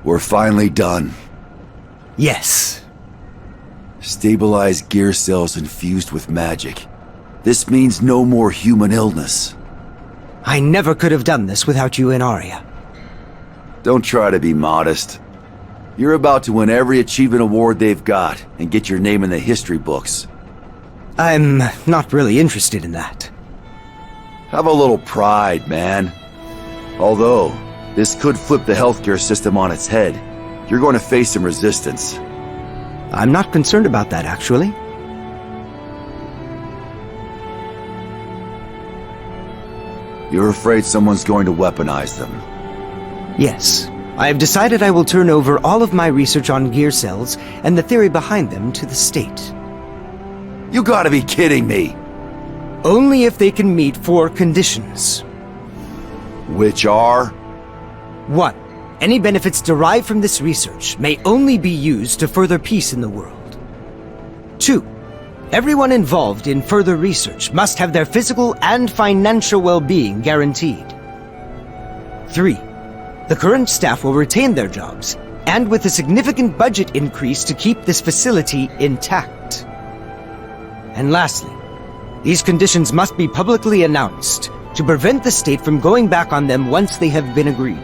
We're finally done. Yes. Stabilized gear cells infused with magic. This means no more human illness. I never could have done this without you and Arya. Don't try to be modest. You're about to win every achievement award they've got and get your name in the history books. I'm not really interested in that. Have a little pride, man. Although, this could flip the healthcare system on its head. You're going to face some resistance. I'm not concerned about that, actually. You're afraid someone's going to weaponize them. Yes. I have decided I will turn over all of my research on gear cells and the theory behind them to the state. You gotta be kidding me! Only if they can meet 4 conditions. Which are? 1. Any benefits derived from this research may only be used to further peace in the world. 2. Everyone involved in further research must have their physical and financial well-being guaranteed. 3. The current staff will retain their jobs, and with a significant budget increase to keep this facility intact. And lastly, these conditions must be publicly announced to prevent the state from going back on them once they have been agreed.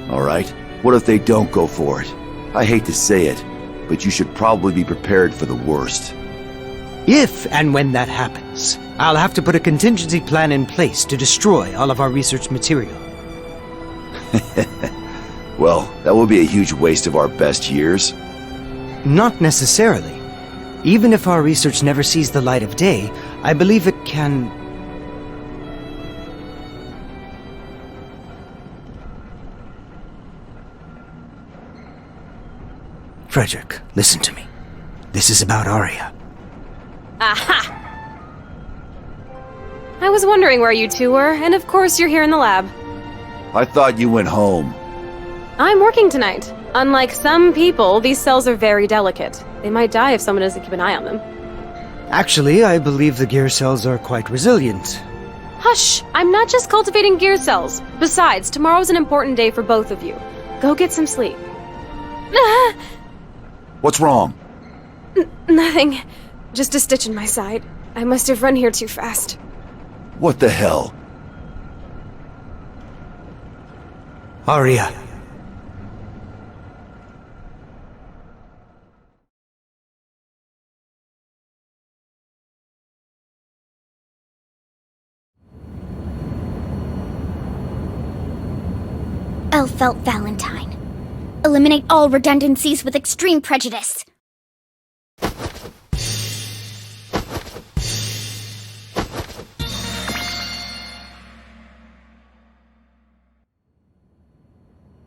All right, what if they don't go for it? I hate to say it, but you should probably be prepared for the worst. If and when that happens, I'll have to put a contingency plan in place to destroy all of our research material. Well, that will be a huge waste of our best years. Not necessarily. Even if our research never sees the light of day, I believe it can... Frederick, listen to me. This is about Arya. Aha! I was wondering where you two were, and of course you're here in the lab. I thought you went home. I'm working tonight. Unlike some people, these cells are very delicate. They might die if someone doesn't keep an eye on them. Actually, I believe the gear cells are quite resilient. Hush! I'm not just cultivating gear cells. Besides, tomorrow's an important day for both of you. Go get some sleep. What's wrong? Nothing. Just a stitch in my side. I must have run here too fast. What the hell? Arya. Elfelt Valentine. Eliminate all redundancies with extreme prejudice.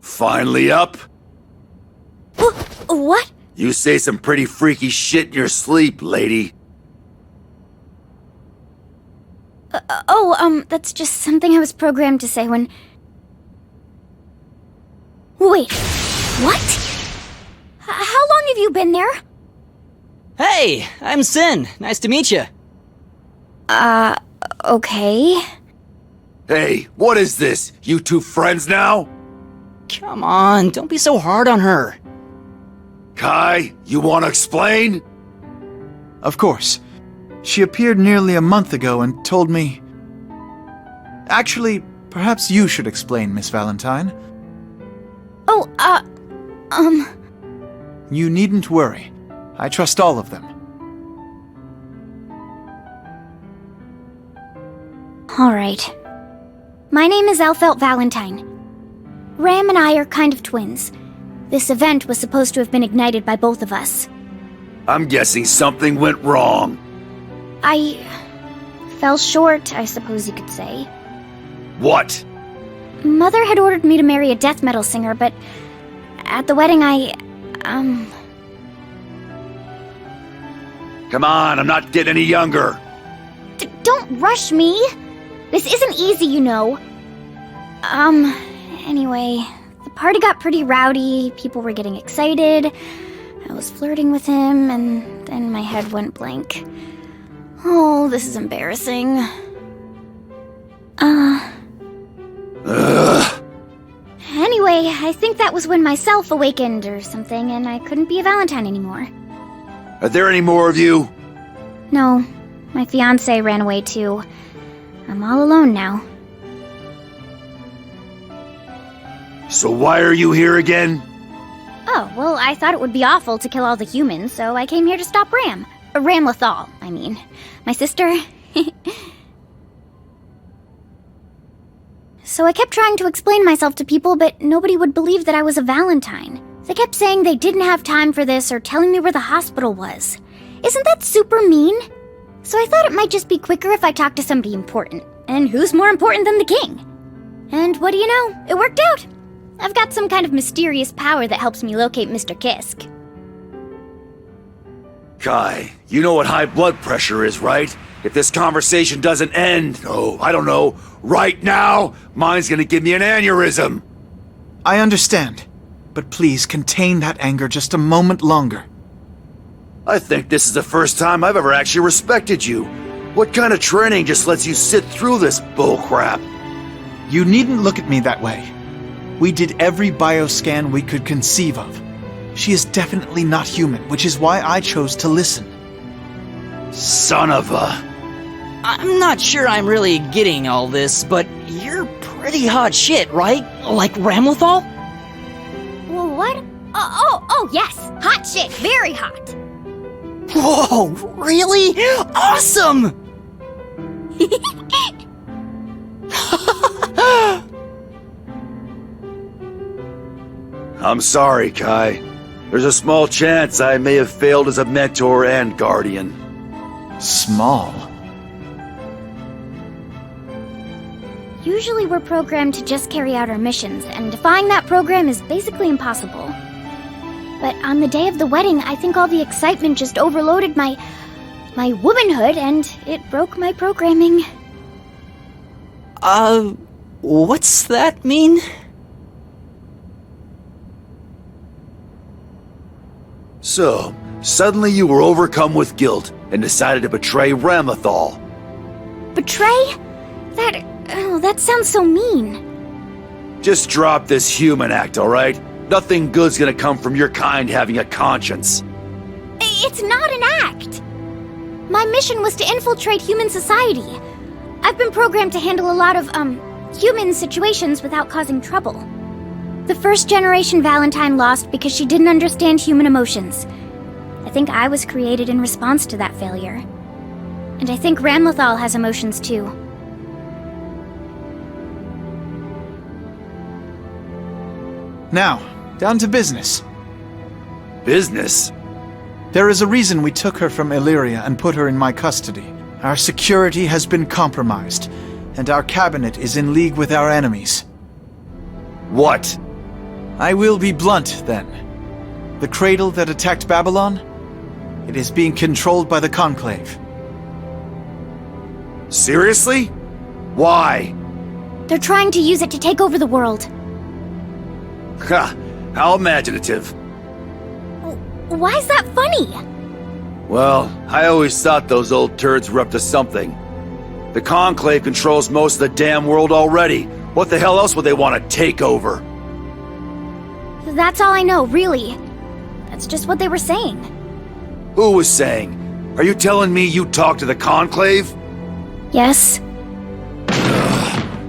Finally up? What? You say some pretty freaky shit in your sleep, lady. That's just something I was programmed to say when... Wait, what? How long have you been there? Hey, I'm Sin. Nice to meet you. Okay. Hey, what is this? You two friends now? Come on, don't be so hard on her. Kai, you want to explain? Of course. She appeared nearly a month ago and told me... Actually, perhaps you should explain, Miss Valentine. You needn't worry. I trust all of them. Alright. My name is Elfelt Valentine. Ram and I are kind of twins. This event was supposed to have been ignited by both of us. I'm guessing something went wrong. I... fell short, I suppose you could say. What? Mother had ordered me to marry a death metal singer, but... at the wedding Come on, I'm not getting any younger. Don't rush me! This isn't easy, you know. Anyway, the party got pretty rowdy, people were getting excited, I was flirting with him, and then my head went blank. Oh, this is embarrassing. Anyway, I think that was when my self awakened or something, and I couldn't be a Valentine anymore. Are there any more of you? No, my fiancé ran away too. I'm all alone now. So why are you here again? Oh, well, I thought it would be awful to kill all the humans, so I came here to stop Ram. Ram Lethal, I mean. My sister. So I kept trying to explain myself to people, but nobody would believe that I was a Valentine. They kept saying they didn't have time for this or telling me where the hospital was. Isn't that super mean? So I thought it might just be quicker if I talked to somebody important. And who's more important than the king? And what do you know? It worked out. I've got some kind of mysterious power that helps me locate Mr. Kisk. Kai, you know what high blood pressure is, right? If this conversation doesn't end, I don't know, right now, mine's gonna give me an aneurysm. I understand, but please contain that anger just a moment longer. I think this is the first time I've ever actually respected you. What kind of training just lets you sit through this bullcrap? You needn't look at me that way. We did every bioscan we could conceive of. She is definitely not human, which is why I chose to listen. Son of a... I'm not sure I'm really getting all this, but you're pretty hot shit, right? Like Ramlethal? Well, what? Oh, yes. Hot shit. Very hot. Whoa, really? Awesome! I'm sorry, Kai. There's a small chance I may have failed as a mentor and guardian. Small? Usually we're programmed to just carry out our missions, and defying that program is basically impossible. But on the day of the wedding, I think all the excitement just overloaded my womanhood, and it broke my programming. What's that mean? So, suddenly you were overcome with guilt and decided to betray Ramlethal. Betray? That sounds so mean. Just drop this human act, alright? Nothing good's gonna come from your kind having a conscience. It's not an act. My mission was to infiltrate human society. I've been programmed to handle a lot of, human situations without causing trouble. The first generation Valentine lost because she didn't understand human emotions. I think I was created in response to that failure. And I think Ramlethal has emotions too. Now, down to business. Business? There is a reason we took her from Illyria and put her in my custody. Our security has been compromised, and our cabinet is in league with our enemies. What? I will be blunt, then. The cradle that attacked Babylon? It is being controlled by the Conclave. Seriously? Why? They're trying to use it to take over the world. Ha! How imaginative. Why is that funny? Well, I always thought those old turds were up to something. The Conclave controls most of the damn world already. What the hell else would they want to take over? That's all I know, really. That's just what they were saying. Who was saying? Are you telling me you talked to the Conclave? Yes.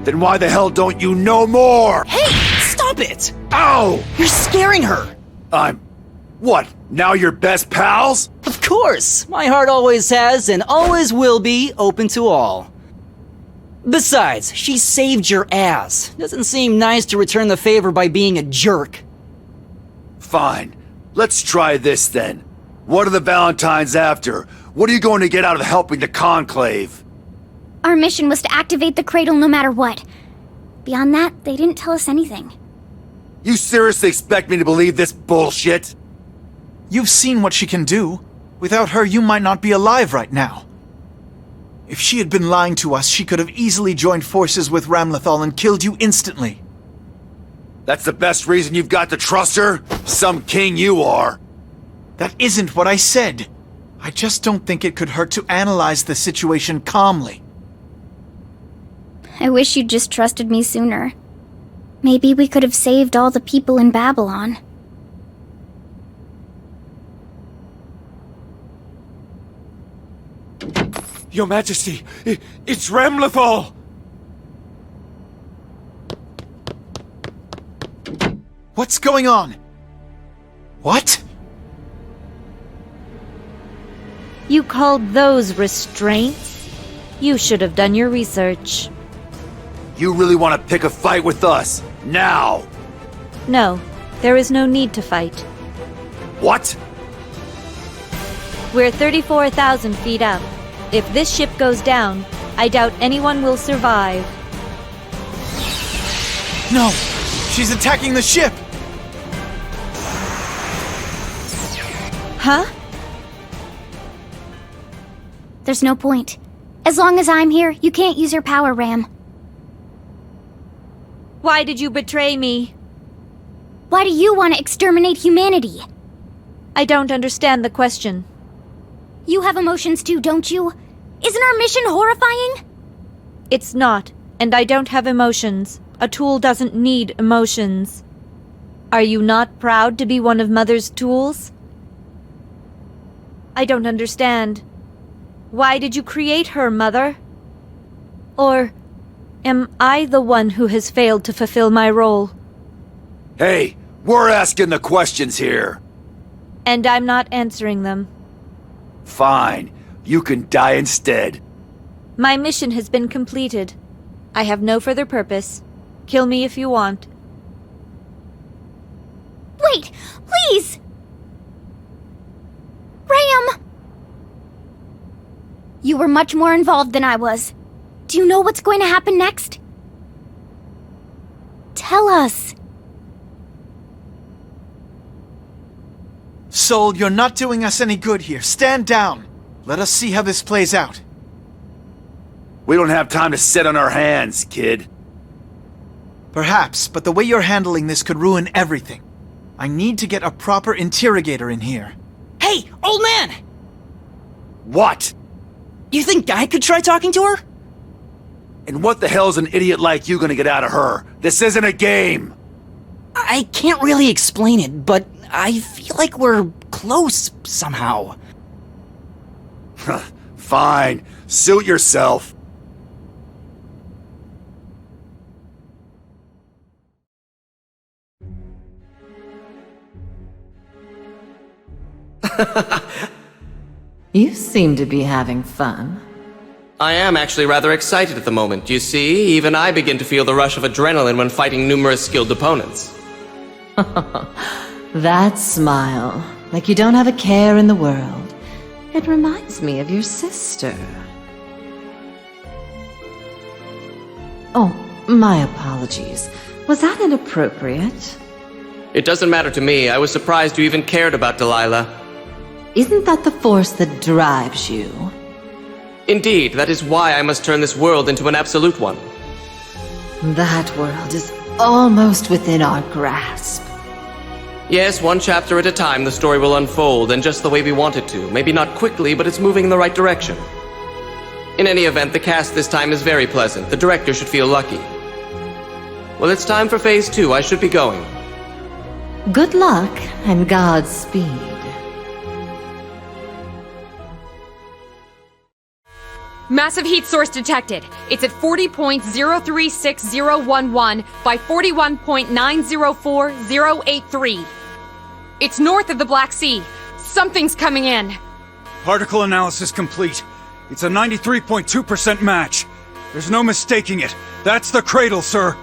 Then why the hell don't you know more? Hey, stop it! Ow! You're scaring her! What, now you're best pals? Of course! My heart always has and always will be open to all. Besides, she saved your ass. Doesn't seem nice to return the favor by being a jerk. Fine. Let's try this then. What are the Valentines after? What are you going to get out of helping the Conclave? Our mission was to activate the cradle no matter what. Beyond that, they didn't tell us anything. You seriously expect me to believe this bullshit? You've seen what she can do. Without her, you might not be alive right now. If she had been lying to us, she could have easily joined forces with Ramlethal and killed you instantly. That's the best reason you've got to trust her? Some king you are. That isn't what I said. I just don't think it could hurt to analyze the situation calmly. I wish you'd just trusted me sooner. Maybe we could have saved all the people in Babylon. Your Majesty, it's Ramlethal! What's going on? What? You called those restraints? You should have done your research. You really want to pick a fight with us? Now! No, there is no need to fight. What? We're 34,000 feet up. If this ship goes down, I doubt anyone will survive. No! She's attacking the ship! Huh? There's no point. As long as I'm here, you can't use your power, Ram. Why did you betray me? Why do you want to exterminate humanity? I don't understand the question. You have emotions too, don't you? Isn't our mission horrifying? It's not, and I don't have emotions. A tool doesn't need emotions. Are you not proud to be one of Mother's tools? I don't understand. Why did you create her, Mother? Or am I the one who has failed to fulfill my role? Hey, we're asking the questions here. And I'm not answering them. Fine. You can die instead. My mission has been completed. I have no further purpose. Kill me if you want. Wait, please! Ram! You were much more involved than I was. Do you know what's going to happen next? Tell us. Soul, you're not doing us any good here. Stand down. Let us see how this plays out. We don't have time to sit on our hands, kid. Perhaps, but the way you're handling this could ruin everything. I need to get a proper interrogator in here. Hey, old man! What? You think I could try talking to her? And what the hell's an idiot like you gonna get out of her? This isn't a game! I can't really explain it, but I feel like we're close somehow. Fine. Suit yourself. You seem to be having fun. I am actually rather excited at the moment. You see, even I begin to feel the rush of adrenaline when fighting numerous skilled opponents. That smile, like you don't have a care in the world. It reminds me of your sister. Oh, my apologies. Was that inappropriate? It doesn't matter to me. I was surprised you even cared about Delilah. Isn't that the force that drives you? Indeed, that is why I must turn this world into an absolute one. That world is almost within our grasp. Yes, one chapter at a time the story will unfold, and just the way we want it to. Maybe not quickly, but it's moving in the right direction. In any event, the cast this time is very pleasant. The director should feel lucky. Well, it's time for Phase 2. I should be going. Good luck and Godspeed. Massive heat source detected. It's at 40.036011 by 41.904083. It's north of the Black Sea. Something's coming in. Particle analysis complete. It's a 93.2% match. There's no mistaking it. That's the cradle, sir.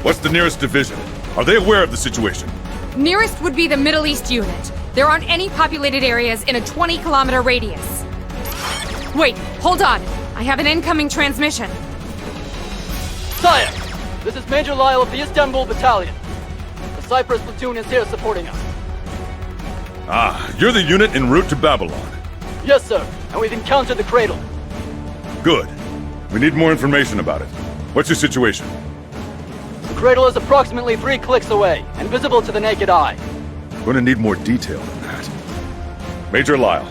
What's the nearest division? Are they aware of the situation? Nearest would be the Middle East unit. There aren't any populated areas in a 20-kilometer radius. Wait, hold on. I have an incoming transmission. Sire, this is Major Lyle of the Istanbul Battalion. The Cyprus platoon is here supporting us. Ah, you're the unit en route to Babylon. Yes, sir. and we've encountered the cradle. Good. We need more information about it. What's your situation? The cradle is approximately 3 clicks away, and visible to the naked eye. Gonna need more detail than that. Major Lyle,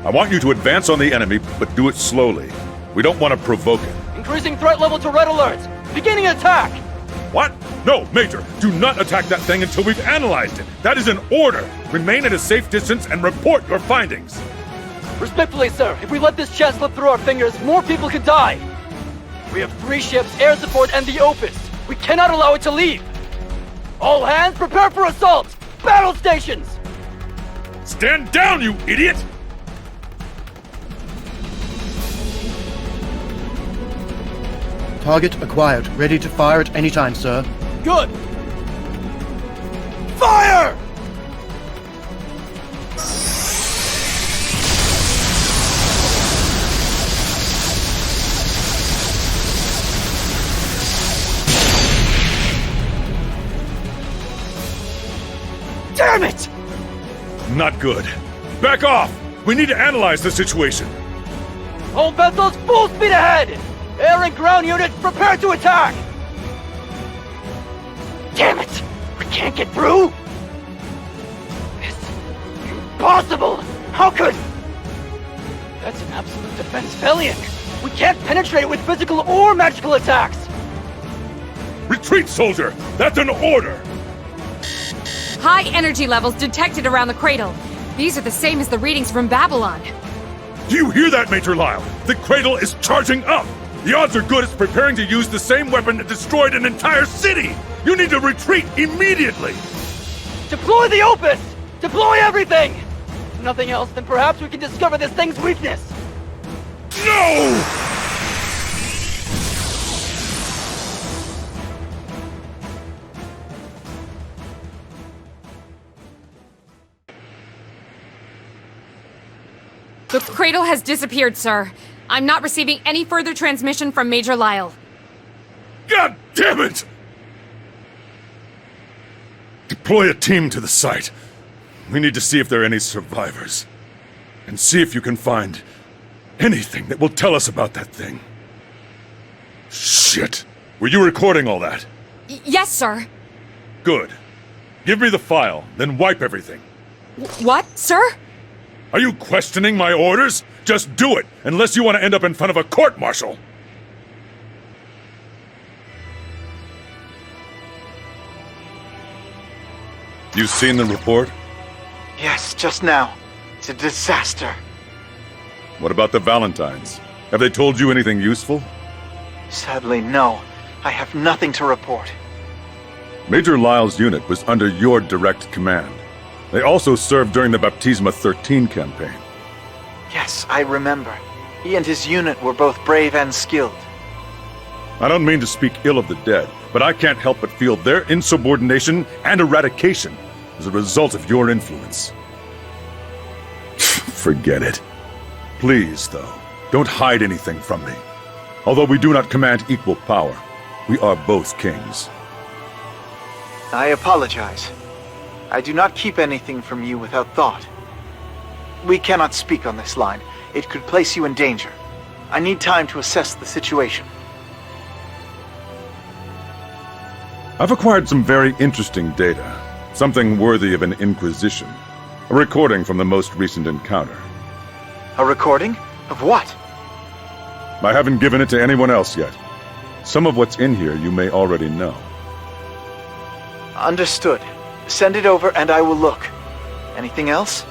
I want you to advance on the enemy, but do it slowly. We don't want to provoke it. Increasing threat level to red alert! Beginning attack! What? No, Major, do not attack that thing until we've analyzed it. That is an order. Remain at a safe distance and report your findings. Respectfully, sir, if we let this chest slip through our fingers, more people could die. We have 3 ships, air support, and the Opus. We cannot allow it to leave. All hands prepare for assault! Battle stations! Stand down, you idiot! Target acquired. Ready to fire at any time, sir. Good! Fire! Damn it! Not good. Back off! We need to analyze the situation. All vessels full speed ahead! Air and ground units prepare to attack! Damn it! We can't get through? It's impossible! How could... That's an absolute defense failure. We can't penetrate it with physical or magical attacks! Retreat, soldier! That's an order! High energy levels detected around the cradle. These are the same as the readings from Babylon. Do you hear that, Major Lyle? The cradle is charging up! The odds are good it's preparing to use the same weapon that destroyed an entire city! You need to retreat immediately! Deploy the Opus! Deploy everything! If nothing else, then perhaps we can discover this thing's weakness! No! The cradle has disappeared, sir. I'm not receiving any further transmission from Major Lyle. God damn it! Deploy a team to the site. We need to see if there are any survivors. And see if you can find anything that will tell us about that thing. Shit! Were you recording all that? Yes, sir. Good. Give me the file, then wipe everything. What, sir? Are you questioning my orders? Just do it, unless you want to end up in front of a court-martial. You seen the report? Yes, just now. It's a disaster. What about the Valentines? Have they told you anything useful? Sadly, no. I have nothing to report. Major Lyle's unit was under your direct command. They also served during the Baptisma 13 campaign. Yes, I remember. He and his unit were both brave and skilled. I don't mean to speak ill of the dead, but I can't help but feel their insubordination and eradication as a result of your influence. Forget it. Please, though, don't hide anything from me. Although we do not command equal power, we are both kings. I apologize. I do not keep anything from you without thought. We cannot speak on this line. It could place you in danger. I need time to assess the situation. I've acquired some very interesting data. Something worthy of an inquisition. A recording from the most recent encounter. A recording? Of what? I haven't given it to anyone else yet. Some of what's in here you may already know. Understood. Send it over and I will look. Anything else?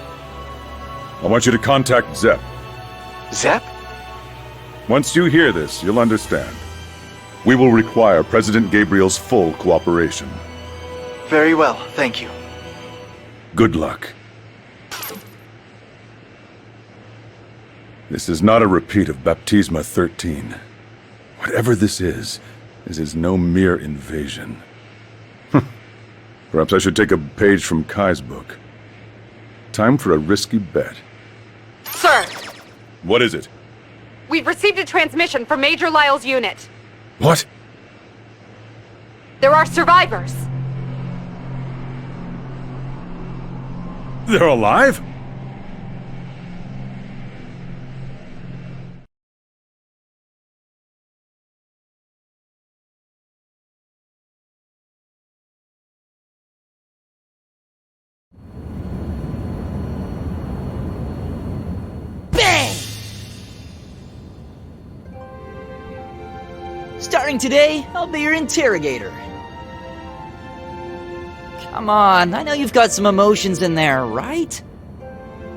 I want you to contact Zep. Zep? Once you hear this, you'll understand. We will require President Gabriel's full cooperation. Very well, thank you. Good luck. This is not a repeat of Baptisma 13. Whatever this is no mere invasion. Perhaps I should take a page from Kai's book. Time for a risky bet. Sir, What is it? we've received a transmission from Major Lyle's unit. What? There are survivors. They're alive? Starting today, I'll be your interrogator. Come on, I know you've got some emotions in there, right?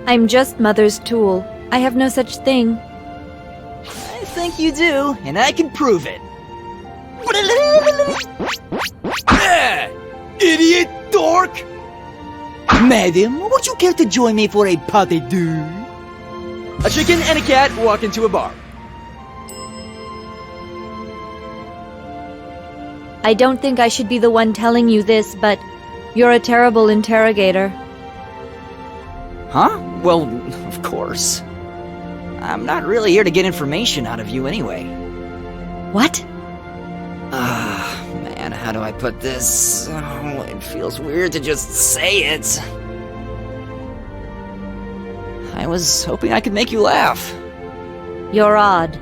I'm just Mother's tool. I have no such thing. I think you do, and I can prove it. Idiot dork! Madam, would you care to join me for a pas de deux? A chicken and a cat walk into a bar. I don't think I should be the one telling you this, but you're a terrible interrogator. Huh? Well, of course. I'm not really here to get information out of you anyway. What? Man, how do I put this? Oh, it feels weird to just say it. I was hoping I could make you laugh. You're odd.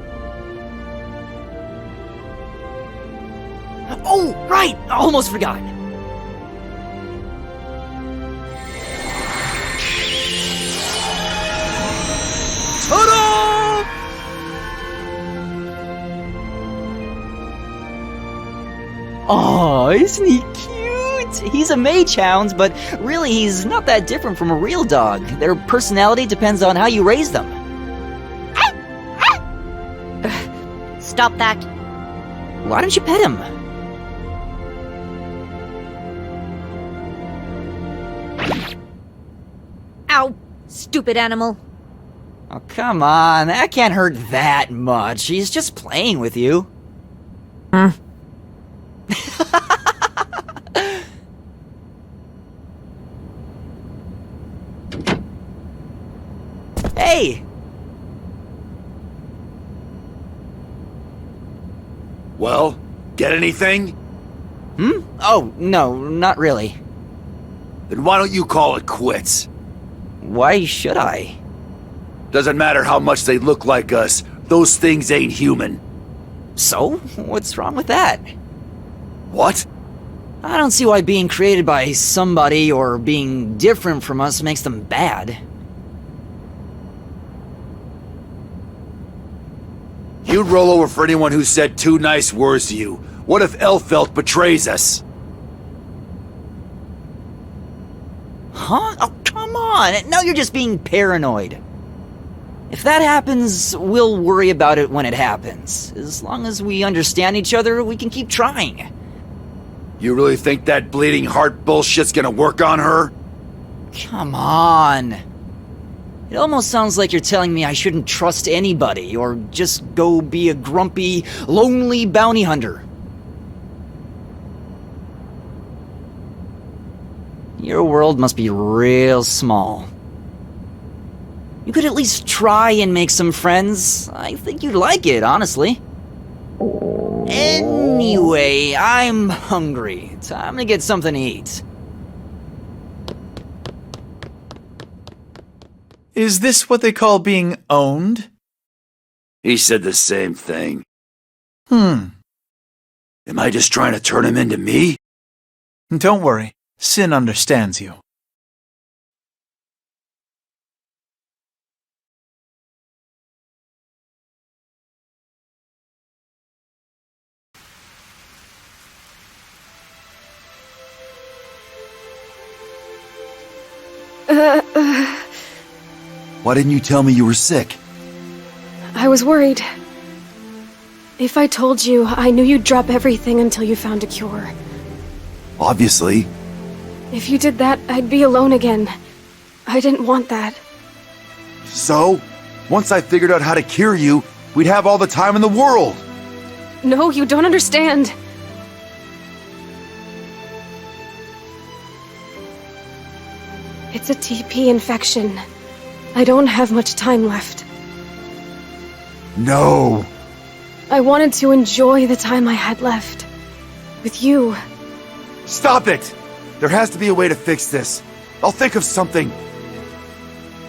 Oh, right! I almost forgot. Ta-da! Oh, isn't he cute? He's a mage hound, but really he's not that different from a real dog. Their personality depends on how you raise them. Stop that. Why don't you pet him? Ow! Stupid animal. Oh, come on. That can't hurt that much. He's just playing with you. Hey! Well, get anything? Oh, no, not really. Then why don't you call it quits? Why should I? Doesn't matter how much they look like us, those things ain't human. So? What's wrong with that? What? I don't see why being created by somebody or being different from us makes them bad. You'd roll over for anyone who said 2 nice words to you. What if Elfelt betrays us? Huh? Oh, come on! Now you're just being paranoid. If that happens, we'll worry about it when it happens. As long as we understand each other, we can keep trying. You really think that bleeding heart bullshit's gonna work on her? Come on. It almost sounds like you're telling me I shouldn't trust anybody, or just go be a grumpy, lonely bounty hunter. Your world must be real small. You could at least try and make some friends. I think you'd like it, honestly. Anyway, I'm hungry. Time to get something to eat. Is this what they call being owned? He said the same thing. Am I just trying to turn him into me? Don't worry. Sin understands you. Why didn't you tell me you were sick? I was worried. If I told you, I knew you'd drop everything until you found a cure. Obviously. If you did that, I'd be alone again. I didn't want that. So? Once I figured out how to cure you, we'd have all the time in the world. No, you don't understand. It's a TP infection. I don't have much time left. No. I wanted to enjoy the time I had left. With you. Stop it! There has to be a way to fix this. I'll think of something.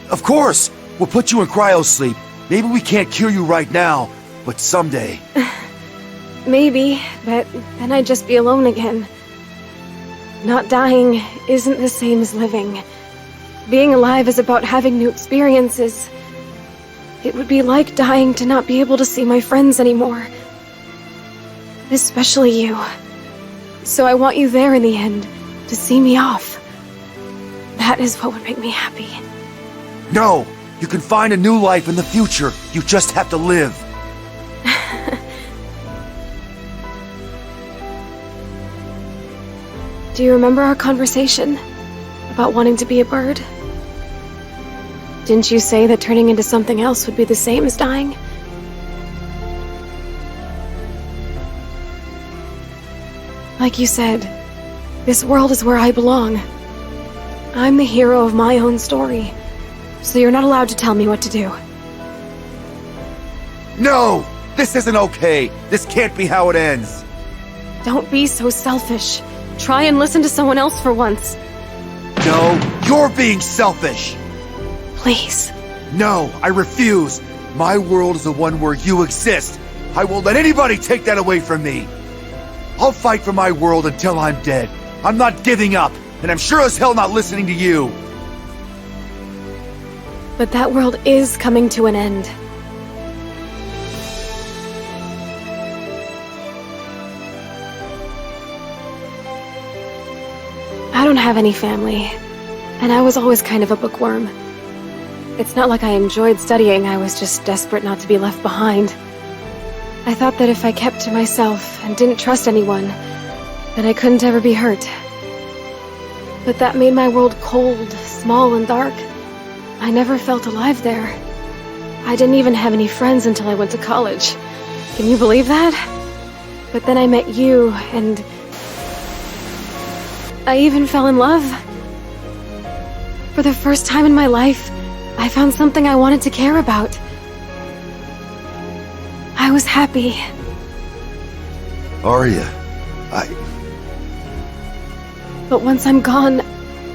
Of course! We'll put you in cryosleep. Maybe we can't cure you right now, but someday. Maybe, but then I'd just be alone again. Not dying isn't the same as living. Being alive is about having new experiences. It would be like dying to not be able to see my friends anymore. Especially you. So I want you there in the end, to see me off. That is what would make me happy. No! You can find a new life in the future. You just have to live. Do you remember our conversation? About wanting to be a bird? Didn't you say that turning into something else would be the same as dying? Like you said, this world is where I belong. I'm the hero of my own story, so you're not allowed to tell me what to do. No! This isn't okay! This can't be how it ends! Don't be so selfish. Try and listen to someone else for once. No, you're being selfish! Please. No, I refuse! My world is the one where you exist! I won't let anybody take that away from me! I'll fight for my world until I'm dead. I'm not giving up, and I'm sure as hell not listening to you! But that world is coming to an end. I don't have any family, and I was always kind of a bookworm. It's not like I enjoyed studying, I was just desperate not to be left behind. I thought that if I kept to myself and didn't trust anyone, then I couldn't ever be hurt. But that made my world cold, small, and dark. I never felt alive there. I didn't even have any friends until I went to college. Can you believe that? But then I met you, and I even fell in love. For the first time in my life, I found something I wanted to care about. I was happy. Arya, But once I'm gone,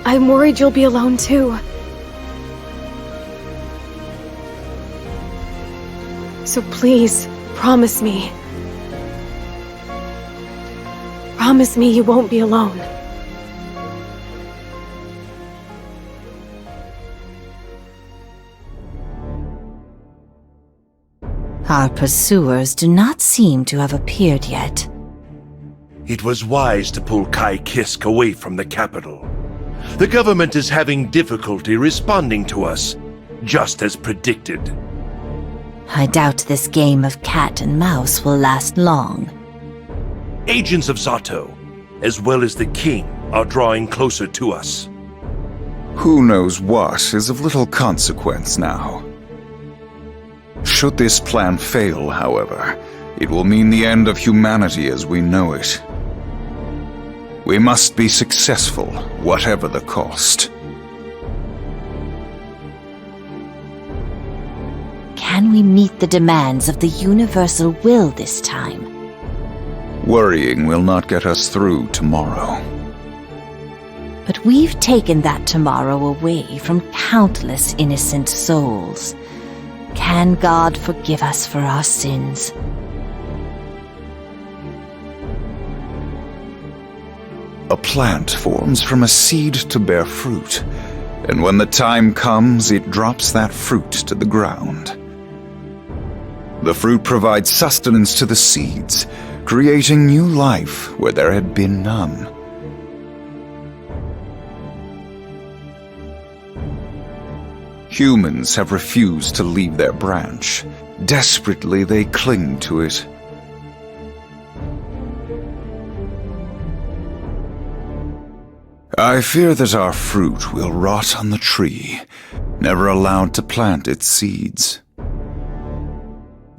I'm worried you'll be alone too. So please, promise me. Promise me you won't be alone. Our pursuers do not seem to have appeared yet. It was wise to pull Kai Kisk away from the capital. The government is having difficulty responding to us, just as predicted. I doubt this game of cat and mouse will last long. Agents of Zato, as well as the king, are drawing closer to us. Who knows what is of little consequence now. Should this plan fail, however, it will mean the end of humanity as we know it. We must be successful, whatever the cost. Can we meet the demands of the universal will this time? Worrying will not get us through tomorrow. But we've taken that tomorrow away from countless innocent souls. Can God forgive us for our sins? A plant forms from a seed to bear fruit, and when the time comes, it drops that fruit to the ground. The fruit provides sustenance to the seeds, creating new life where there had been none. Humans have refused to leave their branch. Desperately, they cling to it. I fear that our fruit will rot on the tree, never allowed to plant its seeds.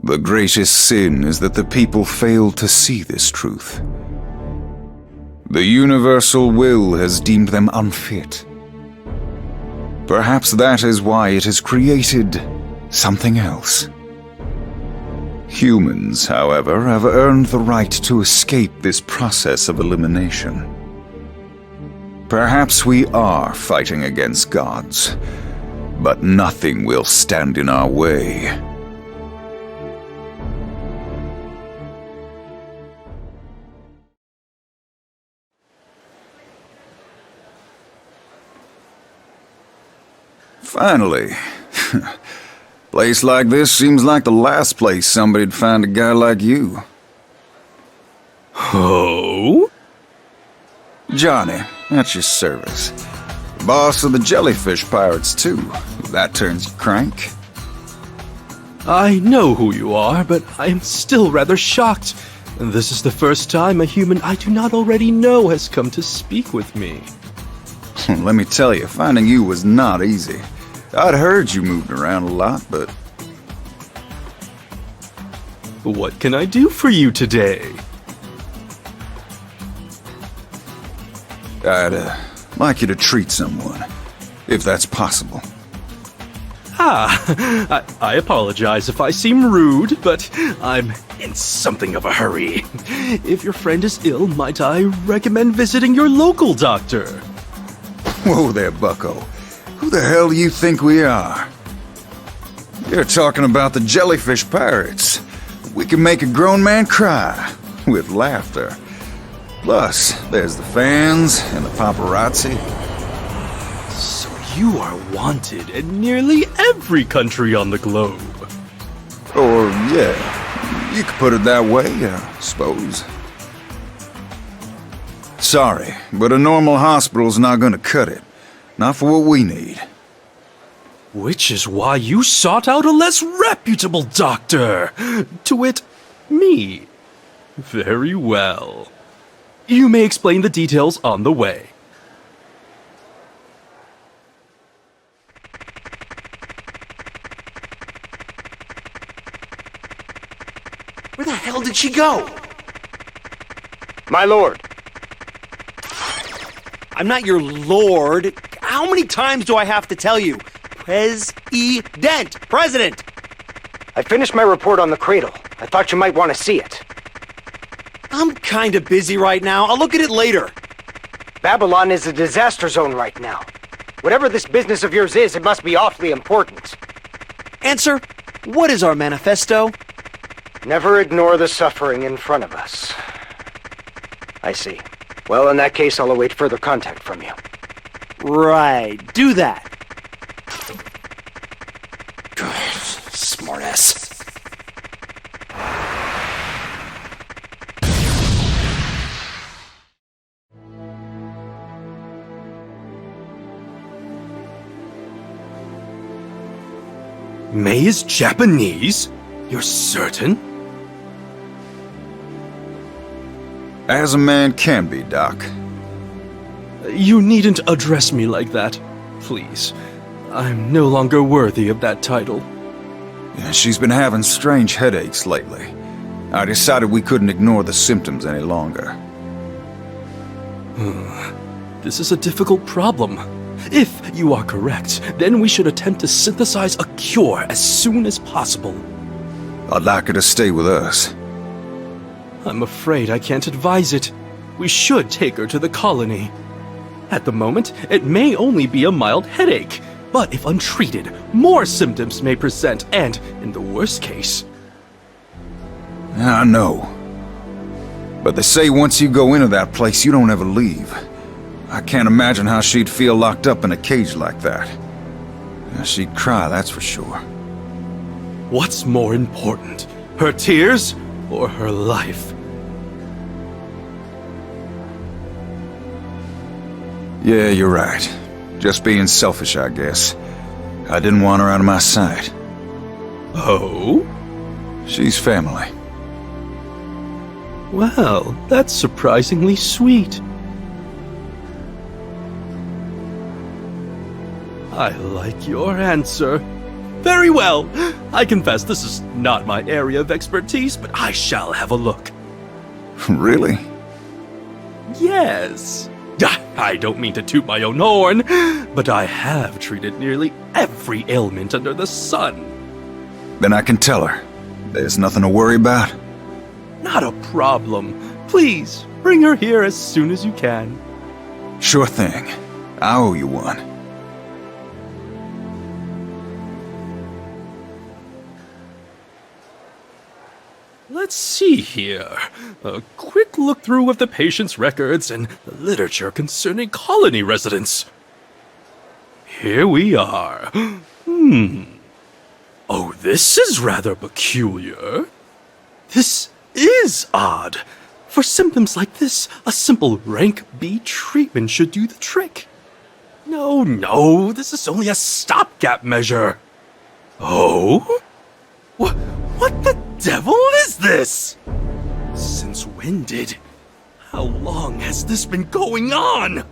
The greatest sin is that the people fail to see this truth. The universal will has deemed them unfit. Perhaps that is why it has created something else. Humans, however, have earned the right to escape this process of elimination. Perhaps we are fighting against gods, but nothing will stand in our way. Finally. Place like this seems like the last place somebody'd find a guy like you. Oh? Johnny, at your service. Boss of the jellyfish pirates, too. If that turns you crank. I know who you are, but I am still rather shocked. This is the first time a human I do not already know has come to speak with me. Let me tell you, finding you was not easy. I'd heard you moved around a lot, but... What can I do for you today? I'd like you to treat someone, if that's possible. I apologize if I seem rude, but I'm in something of a hurry. If your friend is ill, might I recommend visiting your local doctor? Whoa there, bucko. Who the hell do you think we are? You're talking about the jellyfish pirates. We can make a grown man cry with laughter. Plus, there's the fans and the paparazzi. So you are wanted in nearly every country on the globe. Or, yeah, you could put it that way, I suppose. Sorry, but a normal hospital's not gonna cut it. Not for what we need. Which is why you sought out a less reputable doctor. To wit, me. Very well. You may explain the details on the way. Where the hell did she go? My lord. I'm not your lord. How many times do I have to tell you? President! I finished my report on the cradle. I thought you might want to see it. I'm kinda busy right now. I'll look at it later. Babylon is a disaster zone right now. Whatever this business of yours is, it must be awfully important. Answer, what is our manifesto? Never ignore the suffering in front of us. I see. Well, in that case, I'll await further contact from you. Right, do that. Smartass. May is Japanese? You're certain? As a man can be, Doc. You needn't address me like that. Please. I'm no longer worthy of that title. Yeah, she's been having strange headaches lately. I decided we couldn't ignore the symptoms any longer. This is a difficult problem. If you are correct, then we should attempt to synthesize a cure as soon as possible. I'd like her to stay with us. I'm afraid I can't advise it. We should take her to the colony. At the moment, it may only be a mild headache, but if untreated, more symptoms may present, and, in the worst case... I know. But they say once you go into that place, you don't ever leave. I can't imagine how she'd feel locked up in a cage like that. She'd cry, that's for sure. What's more important, her tears or her life? Yeah, you're right. Just being selfish, I guess. I didn't want her out of my sight. Oh? She's family. Well, that's surprisingly sweet. I like your answer. Very well. I confess this is not my area of expertise, but I shall have a look. Really? Yes. I don't mean to toot my own horn, but I have treated nearly every ailment under the sun. Then I can tell her. There's nothing to worry about. Not a problem. Please, bring her here as soon as you can. Sure thing. I owe you one. Let's see here. A quick look through of the patient's records and the literature concerning colony residents. Here we are. Oh, this is rather peculiar. This is odd. For symptoms like this, a simple rank B treatment should do the trick. No, this is only a stopgap measure. Oh? What the devil is this? Since when did... How long has this been going on?